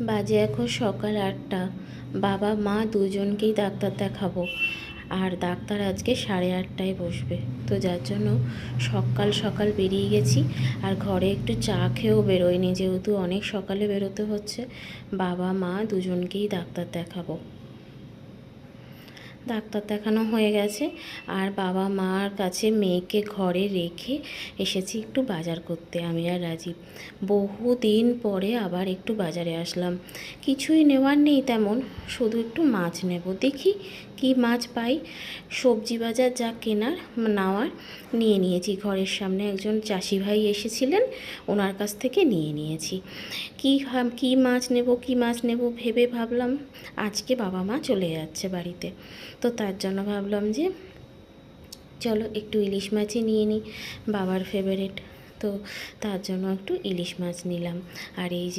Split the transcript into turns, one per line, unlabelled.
বাজে এখন সকাল 8টা। বাবা মা দুজনকেই ডাক্তার দেখাবো, আর ডাক্তার আজকে 8:30টায় বসবে। তো যার জন্য সকাল সকাল বেরিয়ে গেছি, আর ঘরে একটু চা খেয়েও বেরোয়নি, যেহেতু অনেক সকালে বেরোতে হচ্ছে। বাবা মা দুজনকেই ডাক্তার দেখাবো। ডাক্তার দেখানো হয়ে গেছে, আর বাবা মার কাছে মেয়েকে ঘরে রেখে এসেছি একটু বাজার করতে, আমি আর রাজীব। বহুদিন পরে আবার একটু বাজারে আসলাম। কিছুই নেওয়ার নেই তেমন, শুধু একটু মাছ নেব, দেখি কি মাছ পাই। সবজি বাজার যা কেনার নেওয়ার নিয়ে নিয়েছি। ঘরের সামনে একজন চাষি ভাই এসেছিলেন, ওনার কাছ থেকে নিয়ে নিয়েছি। কী মাছ নেব ভেবে ভাবলাম আজকে বাবা মা চলে যাচ্ছে বাড়িতে, তো তার জন্য ভাবলাম যে চলো একটু ইলিশ মাছই নিয়ে নিই, বাবার ফেভারিট। তো তার জন্য একটু ইলিশ মাছ নিলাম। আর এই